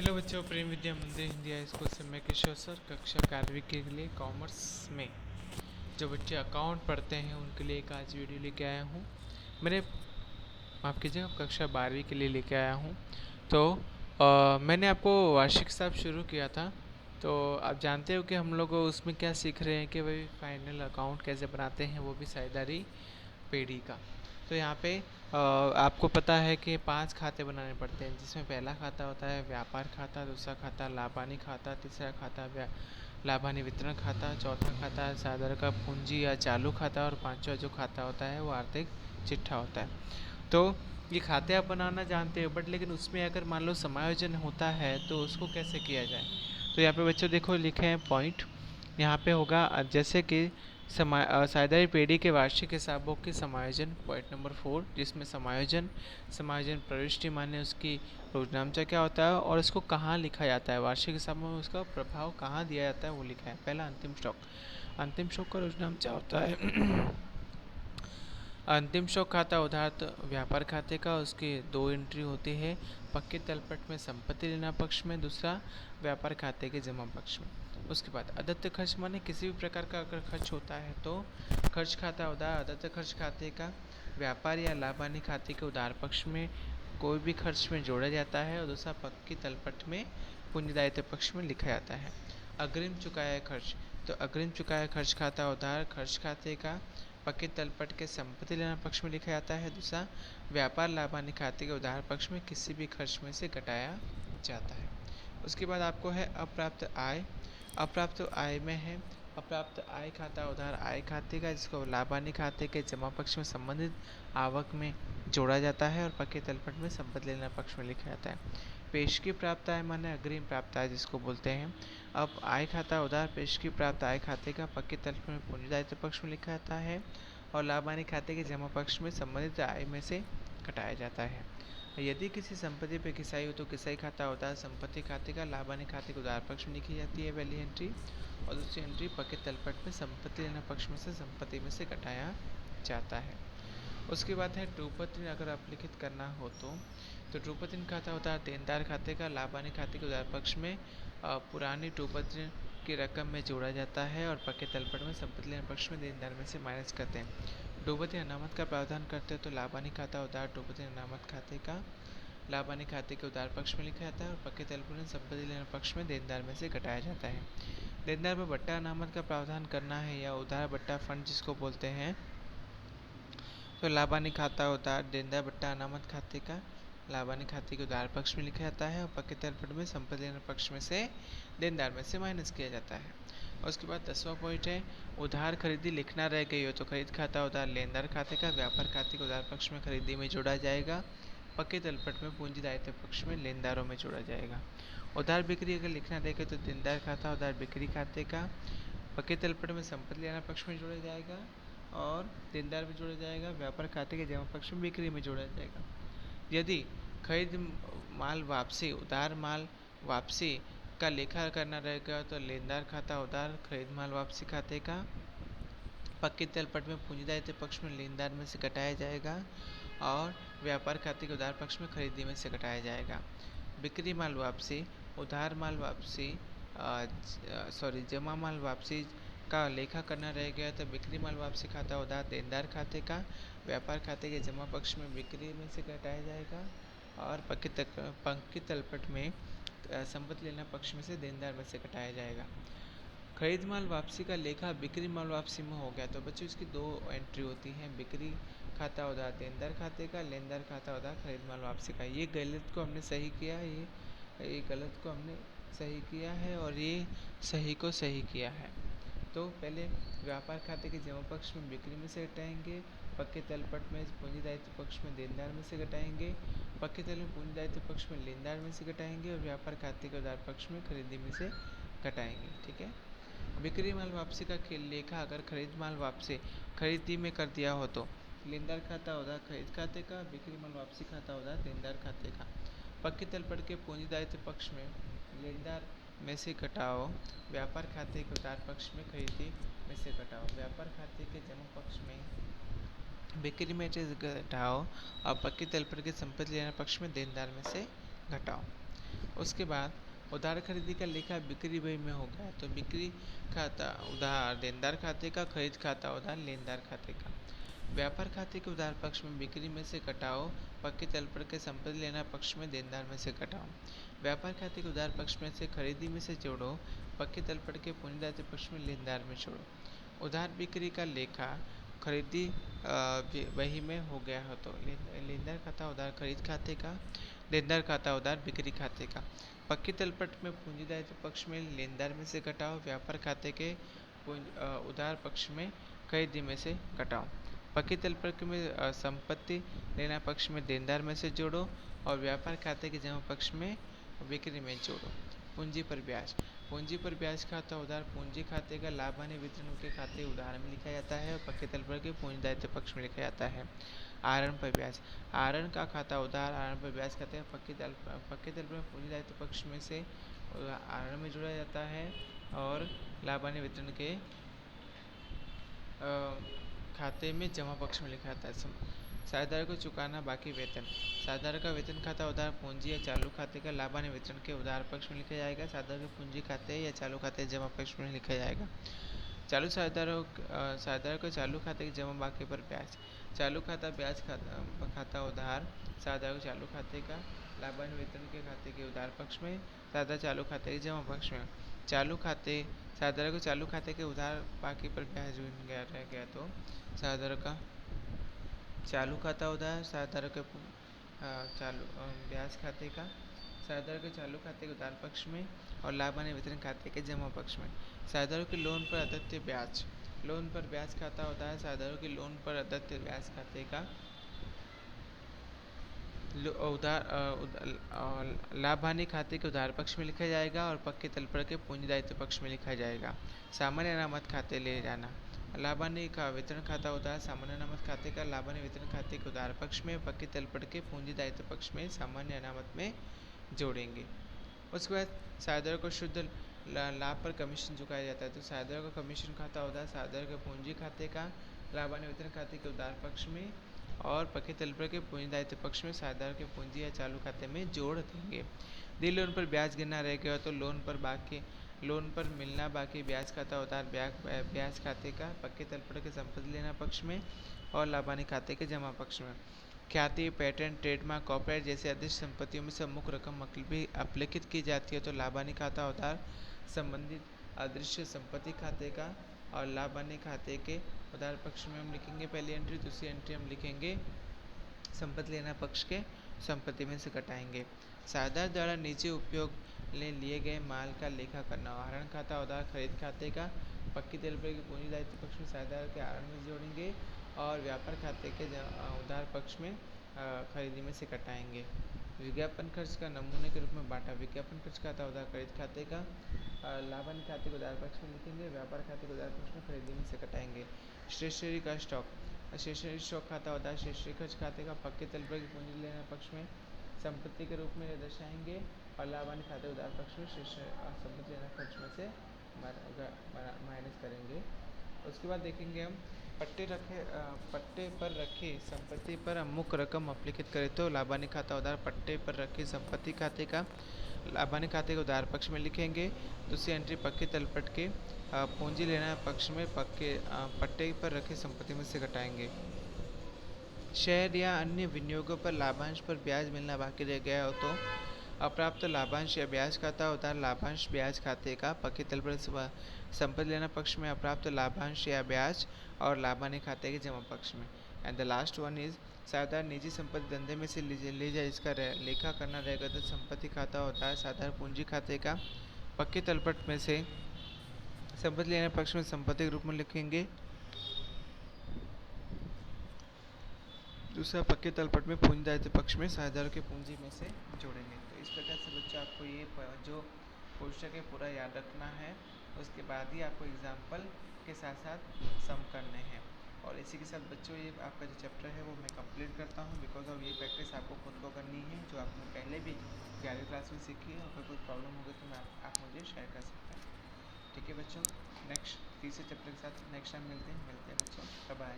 Hello बच्चों, प्रेम विद्या मंदिर Hindi high school से मैं किशोर सर कक्षा 11वीं के लिए कॉमर्स में जो बच्चे अकाउंट पढ़ते हैं उनके लिए एक आज वीडियो लेके आया हूँ। मैंने माफ़ कीजिएगा, कक्षा 12वीं के लिए लेके आया हूँ। तो मैंने आपको वार्षिक हिसाब शुरू किया था। तो आप जानते हो कि हम लोग उसमें क्या सीख रहे हैं कि भाई फाइनल अकाउंट कैसे बनाते हैं, वो भी साझेदारी पेढ़ी का। तो यहाँ पे आपको पता है कि 5 खाते बनाने पड़ते हैं, जिसमें पहला खाता होता है व्यापार खाता, दूसरा खाता लाभानी खाता, तीसरा खाता लाभानी वितरण खाता, चौथा खाता साधारण का पूंजी या चालू खाता, और पांचवा जो खाता होता है वो आर्थिक चिट्ठा होता है। तो ये खाते आप बनाना जानते हो, बट लेकिन उसमें अगर मान लो समायोजन होता है तो उसको कैसे किया जाए। तो यहाँ पे बच्चों देखो लिखे हैं पॉइंट। यहाँ पे होगा जैसे कि साझेदारी पेढ़ी के वार्षिक हिसाबों के समायोजन, पॉइंट नंबर 4, जिसमें समायोजन समायोजन प्रविष्टि माने उसकी रोजनामचा क्या होता है और इसको कहाँ लिखा जाता है, वार्षिक हिसाबों में उसका प्रभाव कहाँ दिया जाता है वो लिखा है। पहला अंतिम स्टॉक का रोजनामचा होता है। अंतिम स्टॉक खाता उधार व्यापार खाते का, उसके 2 एंट्री होती है, पक्के तलपट में संपत्ति लेना पक्ष में, दूसरा व्यापार खाते के जमा पक्ष में। उसके बाद अदत्त खर्च माने किसी भी प्रकार का अगर खर्च होता है तो खर्च खाता उधार अदत्त खर्च खाते का व्यापार या लाभानी खाते के उधार पक्ष में कोई भी खर्च में जोड़ा जाता है, और दूसरा पक्की तलपट में पूंजीदायित्व पक्ष में लिखा जाता है। अग्रिम चुकाया खर्च, तो अग्रिम चुकाया खर्च खाता उधार खर्च खाते का पक्के तलपट के संपत्ति लेना पक्ष में लिखा जाता है, दूसरा व्यापार लाभानी खाते के उधार पक्ष में किसी भी खर्च में से घटाया जाता है। उसके बाद आपको है अप्राप्त आय। अप्राप्त आय में है अप्राप्त आय खाता उधार आय खाते का, जिसको लाभानी खाते के जमा पक्ष में संबंधित आवक में जोड़ा जाता है, और पक्के तलपट में संपत्ति लेना पक्ष में लिखा जाता है। पेशगी प्राप्त आय माने अग्रिम प्राप्त आय जिसको बोलते हैं। अब आय खाता उधार पेशगी प्राप्त आय खाते का पक्के तलपट में पूंजीदायित्व पक्ष में लिखा जाता है, और लाभानी खाते के जमा पक्ष में संबंधित आय में से घटाया जाता है। यदि किसी संपत्ति पर किसाई हो तो किसाई खाता उधार संपत्ति खाते का लाभानी खाते के उधार पक्ष में लिखी जाती है पहली एंट्री, और दूसरी एंट्री पक्के तलपट में संपत्ति लेना पक्ष में से संपत्ति में से घटाया जाता है। उसके बाद है ट्रूपत्र अगर अपलिखित करना हो तो ट्रूपत्र खाता होता है देनदार खाते का लाभानी खाते के उधार पक्ष में पुरानी ट्रूपत्र की रकम में जोड़ा जाता है, और पक्के तलपट में संपत्ति लेने पक्ष में देनदार में से माइनस करते हैं। ट्रूपत्र अनामत का प्रावधान करते हैं तो लाभानी खाता उधार ट्रूपत्र अनामत खाते का लाभानी खाते के उधार पक्ष में लिखा जाता है, और पक्के तलपट में संपत्ति लेने पक्ष में देनदार में से घटाया जाता है। देनदार में बट्टा अनामत का प्रावधान करना है या उधार बट्टा फंड जिसको बोलते हैं, तो लाभानी खाता उधार देनदार बट्टा अनामत खाते का लाभानी खाते के उधार पक्ष में लिखा जाता है, और पक्के तलपट में संपत्ति लेना पक्ष में से देनदार में से माइनस किया जाता है। और उसके बाद 10वां पॉइंट है उधार खरीदी लिखना रह गई हो तो खरीद खाता उधार लेनदार खाते का व्यापार खाते के उधार पक्ष में खरीदी में जोड़ा जाएगा, पक्के तलपट में पूंजी दायित्व पक्ष में लेनदारों में जोड़ा जाएगा। उधार बिक्री अगर लिखना रह गया तो देनदार खाता उधार बिक्री खाते का पक्के तलपट में संपत्ति लेना पक्ष में जोड़ा जाएगा, और देनदार में जोड़ा जाएगा, व्यापार खाते के जमा पक्ष में बिक्री में जोड़ा जाएगा। यदि खरीद माल वापसी उधार माल वापसी का लेखा करना रहेगा तो लेनदार खाता उधार खरीद माल वापसी खाते का पक्के तलपट में पूंजीदायित्व पक्ष में लेनदार में से घटाया जाएगा, और व्यापार खाते के उधार पक्ष में खरीदी में से घटाया जाएगा। बिक्री माल वापसी उधार माल वापसी जमा माल वापसी का लेखा करना रह गया तो बिक्री माल वापसी खाता उधार देनदार खाते का व्यापार खाते के जमा पक्ष में बिक्री में से घटाया जाएगा, और पक्के तलपट में संपत्ति लेना पक्ष में से देनदार में से घटाया जाएगा। खरीद माल वापसी का लेखा बिक्री माल वापसी में हो गया तो बच्चों इसकी 2 एंट्री होती हैं, बिक्री खाता उधार देनदार खाते का, लेनदार खाता उधार खरीद माल वापसी का। ये गलत को हमने सही किया, ये गलत को हमने सही किया है, और ये सही को सही किया है। तो पहले व्यापार खाते के जमा पक्ष में बिक्री में से घटाएंगे, पक्के तलपट में पूंजी दायित्व पक्ष में देनदार में से घटाएंगे, पक्के तल में पूंजी दायित्व पक्ष में लेनदार में से घटाएंगे, और व्यापार खाते के उधार पक्ष में खरीदी में से घटाएंगे। ठीक है। बिक्री माल वापसी का लेखा अगर खरीद माल वापसी खरीदी में कर दिया हो तो लेनदार खाता उधार खरीद खाते का, बिक्री माल वापसी खाता उधार देनदार खाते का। पक्के तलपट के पूंजी दायित्व पक्ष में लेनदार में से घटाओ, व्यापार खाते के उधार पक्ष में खरीदी में से घटाओ, व्यापार खाते के जमा पक्ष में बिक्री में से घटाओ, और पक्के तलपट के संपत्ति लेना पक्ष में देनदार में से घटाओ। उसके बाद उधार खरीदी का लेखा बिक्री बही में हो गया, तो बिक्री खाता उधार देनदार खाते का, खरीद खाता उधार लेनदार खाते का। व्यापार खाते के उधार पक्ष में बिक्री में से घटाओ, पक्के तल पर के संपत्ति लेना पक्ष में देनदार में से घटाओ। व्यापार खाते के उधार पक्ष में से खरीदी में से जोड़ो, पक्के तल पर के पूंजीदायित्व पक्ष में लेनदार में जोड़ो। उधार बिक्री का लेखा खरीदी बही में हो गया हो तो लेनदार खाता उधार खरीद खाते का, देनदार खाता उधार बिक्री खाते का। पक्की तलपट में पूंजीदायित्व पक्ष में लेनदार में से घटाओ, व्यापार खाते के उधार पक्ष में खरीदी में से घटाओ। पक्की तलपट में संपत्ति लेना पक्ष में देनदार में से जोड़ो और व्यापार खाते के जमा पक्ष में बिक्री में जोड़ो। पूंजी पर ब्याज, पूंजी पर ब्याज खाता उधार पूंजी खाते का लाभ हानि वितरण के खाते उधार में लिखा जाता है और पक्के तलपट के पूंजीदायित्व पक्ष में लिखा जाता है। आहरण पर ब्याज, आहरण का खाता उधार आहरण पर ब्याज खाते हैं पक्के तलपट में पूंजीदायित्व पक्ष में से आहरण में जोड़ा जाता है और लाभ हानि वितरण के खाते में जमा पक्ष में लिखा जाता है। साझेदार को चुकाना बाकी वेतन, साझेदार का वेतन खाता उधार पूंजी या चालू खाते का लाभ हानि वितरण के उधार पक्ष में लिखा जाएगा। साझेदार के पूंजी खाते या चालू खाते जमा पक्ष में लिखा जाएगा। चालू साझेदार को चालू खाते की जमा बाकी पर ब्याज, चालू खाता ब्याज खाता उधार साझेदार को चालू खाते का लाभ हानि वितरण के खाते के उधार पक्ष में, साझेदार चालू खाते के जमा पक्ष में। चालू खाते साझेदार को चालू खाते के उधार बाकी पर ब्याज रह गया तो साझेदार का चालू खाता उधार साझेदार के चालू ब्याज खाते का, साझेदार के चालू खाते के उधार पक्ष में और लाभ हानि वितरण खाते के जमा पक्ष में। साझेदारों के लोन पर अदत्य ब्याज, लोन पर ब्याज खाता होता है साझेदारों के लोन पर अदत्य ब्याज खाते का उधार लाभ हानि खाते के उधार पक्ष में लिखा जाएगा और पक्के तलपट के पूंजीदायित्व पक्ष में लिखा जाएगा। सामान्य अनामत खाते ले जाना, लाभ हानि का वितरण खाता होता है सामान्य अनामत खाते का लाभ हानि वितरण खाते के उधार पक्ष में, पक्के तलपट के पूंजीदायित्व पक्ष में सामान्य अनामत में जोड़ेंगे। उसके बाद साझेदार को शुद्ध लाभ पर कमीशन चुकाया जाता है, तो साझेदार का कमीशन खाता होता है साझेदार के पूंजी खाते का लाभ हानि वितरण खाते के उधार पक्ष में और पक्के तलपट के पूंजीदायित्व पक्ष में साझेदार के पूंजी या चालू खाते में जोड़ देंगे। दी लोन पर ब्याज गिरना रह गया तो लोन पर मिलना बाकी ब्याज खाता उधार ब्याज खाते का, पक्के तलपट के संपत्ति लेना पक्ष में और लाभ हानि खाते के जमा पक्ष में। ख्याति पेटेंट ट्रेडमार्क कॉपीराइट जैसे अदृश्य संपत्तियों में से मुख रकम अपलिखित की जाती है तो लाभ हानि खाता उधार संबंधित अदृश्य संपत्ति खाते का और लाभ हानि खाते के उधार पक्ष में हम लिखेंगे पहली एंट्री, दूसरी एंट्री हम लिखेंगे संपत्ति लेना पक्ष के संपत्ति में से घटाएंगे। साझेदार द्वारा निजी उपयोग लिए गए माल का लेखा करना, आहरण खाता उधार खरीद खाते का, पक्की तलपट के पूंजीदायित्व पक्ष में साझेदार के आहरण में जोड़ेंगे और व्यापार खाते के उधार पक्ष में खरीदी में से घटाएंगे। विज्ञापन खर्च का नमूने के रूप में बांटा, विज्ञापन खर्च खाता उधार खरीद खाते का लाभ हानि खाते के उधार पक्ष में लिखेंगे, व्यापार खाते के उधार पक्ष में खरीदी में से घटाएंगे। स्टेशनरी का स्टॉक, स्टेशनरी स्टॉक खाता उधार स्टेशनरी खर्च खाते का पक्के तलपट की पूंजी लेना पक्ष में संपत्ति के रूप में दर्शाएंगे और लाभ हानि खाते उधार पक्ष में संपत्ति लेना खर्च में से माइनस करेंगे। उसके बाद देखेंगे हम पट्टे पर रखी संपत्ति पर अमुक रकम अपलिखित करें तो लाभ हानि खाता उधार पट्टे पर रखी संपत्ति खाते का लाभ हानि खाते के उधार पक्ष में लिखेंगे। दूसरी एंट्री पक्के तलपट के पूंजी लेना पक्ष में पट्टे पर रखी संपत्ति में से घटाएंगे। शेयर या अन्य विनियोगों पर लाभांश पर ब्याज मिलना बाकी रह गया हो तो अप्राप्त लाभांश या ब्याज खाता उधार लाभांश ब्याज खाते का पक्के तलपट संपत्ति लेना पक्ष में अप्राप्त लाभांश या ब्याज और लाभ हानि खाते के जमा पक्ष में। And the last one is साधारण निजी संपत्ति धंधे में से ले जाए इसका लेखा करना रहेगा तो संपत्ति खाता होता है साधारण पूंजी खाते का पक्के तलपट में से संपत्ति लेने पक्ष में संपत्ति के रूप में लिखेंगे, दूसरा पक्के तलपट में पूंजीदायित्व पक्ष में साझेदारों के पूंजी में से जोड़ेंगे। तो इस प्रकार से बच्चों आपको ये जो कोष्ठक है पूरा याद रखना है, उसके बाद ही आपको एग्जाम्पल के साथ साथ सम करने हैं। और इसी के साथ बच्चों ये आपका जो चैप्टर है वो मैं कंप्लीट करता हूँ, बिकॉज ऑफ ये प्रैक्टिस आपको खुद को करनी है जो आपने पहले भी 11वीं क्लास में सीखी है। अगर कोई प्रॉब्लम होगी तो आप मुझे शेयर कर सकते हैं। ठीक है बच्चों, नेक्स्ट तीसरे चैप्टर के साथ नेक्स्ट टाइम मिलते हैं बच्चों, बाय।